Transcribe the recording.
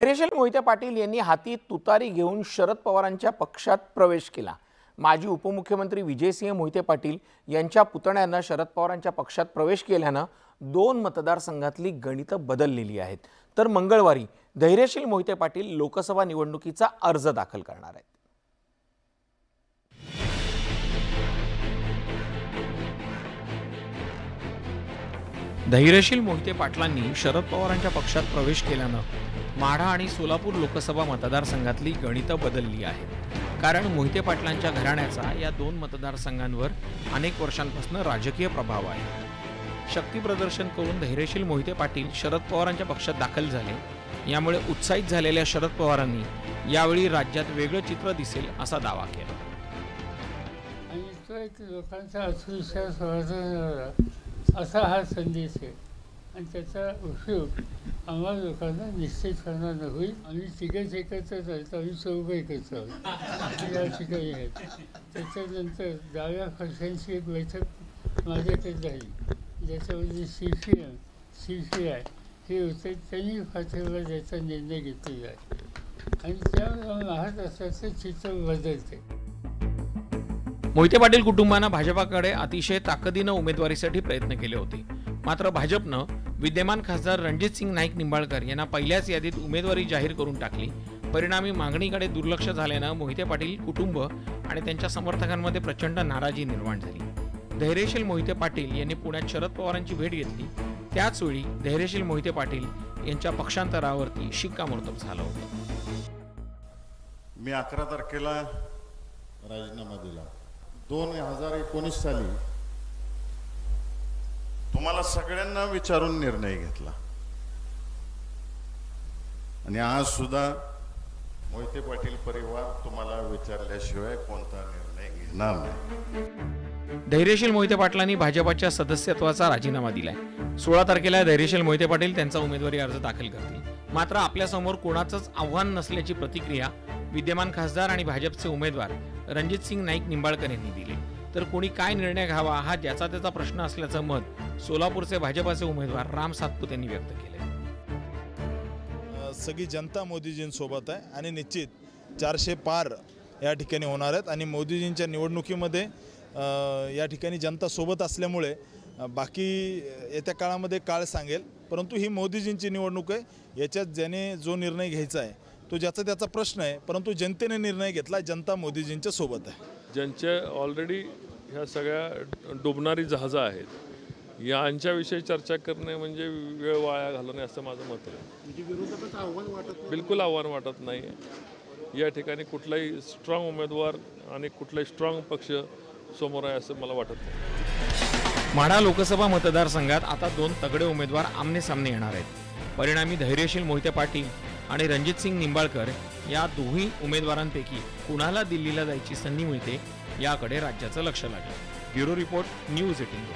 धैर्यशील मोहिते पाटील यांनी हाती तुतारी घेऊन शरद पवारांच्या पक्षात प्रवेश केला। माजी उपमुख्यमंत्री विजयसिंह मोहिते पाटील यांच्या पुतण्यानं शरद पवारांच्या पक्षात प्रवेश केल्यानं दोन मतदारसंघातली गणितं बदललेली आहेत। तर मंगळवारी धैर्यशील मोहिते पाटील लोकसभा निवडणुकीचा अर्ज दाखल करणार आहेत। धैर्यशील मोहिते पाटलांनी शरद पवारांच्या पक्षात प्रवेश केल्यानं माढा आणि सोलापूर लोकसभा मतदारसंघातली गणितं बदलली आहेत। कारण मोहिते पाटलांच्या घराण्याचा या दोन मतदारसंघांवर अनेक वर्षांपासून राजकीय प्रभाव आहे। शक्ती प्रदर्शन करून धैर्यशील मोहिते पाटील शरद पवारांच्या पक्षात दाखल झाले। यामुळे उत्साहित झालेल्या शरद पवारांनी यावेळी राज्यात वेगळं चित्र दिसेल असा दावा केला। आणि तो एक लोकांचा आत्मविश्वास वाढवणारा असा हा संदेश आहे आणि त्याचा उपयोग आम्हाला लोकांना निश्चितपणानं होईल। आम्ही तिघेच एकत्र राहतो, आम्ही चौघं एकत्र आहोत या ठिकाणी आहेत। त्याच्यानंतर डाव्या पक्षांची एक बैठक माझ्याकडे झाली, ज्याच्यामध्ये CPI हे होते, त्यांनी पाठिंबा द्यायचा निर्णय घेतलेला आहे आणि त्यामुळे महाराष्ट्राचं चित्र बदलते। मोहिते पाटील कुटुंबानं भाजपाकडे अतिशय ताकदीनं उमेदवारीसाठी प्रयत्न केले होते। मात्र भाजपनं विद्यमान खासदार रणजितसिंह नाईक निंबाळकर यांना पहिल्याच यादीत उमेदवारी जाहीर करून टाकली। परिणामी मागणीकडे दुर्लक्ष झाल्यानं मोहिते पाटील कुटुंब आणि त्यांच्या समर्थकांमध्ये प्रचंड नाराजी निर्माण झाली। धैर्यशील मोहिते पाटील यांनी पुण्यात शरद पवारांची भेट घेतली। त्याच वेळी धैर्यशील मोहिते पाटील यांच्या पक्षांतरावरती शिक्कामोर्तब झालं होतं। मी 11 तारखेला राजीनामा दिला। 2019 साली तुम्हाला सगळ्यांना विचारून निर्णय घेतला आणि आज सुद्धा मोहिते पाटील परिवार तुम्हाला विचारल्याशिवाय कोणता निर्णय घेणार नाही। धैर्यशील मोहिते पाटलांनी भाजपाच्या सदस्यत्वाचा राजीनामा दिलाय। 16 तारखेला धैर्यशील मोहिते पाटील त्यांचा उमेदवारी अर्ज दाखल करतील। मात्र आपल्यासमोर कोणाचंच आव्हान नसल्याची प्रतिक्रिया विद्यमान खासदार आणि भाजपचे उमेदवार रणजितसिंह नाईक निंबाळकर यांनी दिली। तर कोणी काय निर्णय घ्यावा हा ज्याचा त्याचा प्रश्न असल्याचं मत सोलापूरचे भाजपाचे उमेदवार राम सातपुते यांनी व्यक्त केले। सगळी जनता मोदीजींसोबत आहे आणि निश्चित 400 पार या ठिकाणी होणार आहेत आणि मोदीजींच्या निवडणुकीमध्ये या ठिकाणी जनता सोबत असल्यामुळे बाकी येत्या काळामध्ये काळ सांगेल, परंतु ही मोदीजींची निवडणूक आहे। याच्यात ज्याने जो निर्णय घ्यायचा आहे तो ज्याचा त्याचा प्रश्न आहे, परंतु जनतेने निर्णय घेतला, जनता मोदीजींच्या सोबत आहे। ज्यांच्या ऑलरेडी ह्या सगळ्या डुबणारी जहाजं आहेत यांच्याविषयी चर्चा करणे म्हणजे वेळ वाया घालवणे असं माझं मत आहे। बिलकुल आव्हान वाटत नाही। या ठिकाणी कुठलाही स्ट्रॉंग उमेदवार आणि कुठलाही स्ट्रॉंग पक्ष समोर आहे असं मला वाटत नाही। माढा लोकसभा मतदारसंघात आता दोन तगडे उमेदवार आमने सामने येणार आहेत। परिणामी धैर्यशील मोहिते पाटील आणि रणजितसिंह निंबाळकर या दोन्ही उमेदवारांपैकी कुणाला दिल्लीला जायची संधी मिळते याकडे राज्याचं लक्ष लागलं। Bureau report, news 18।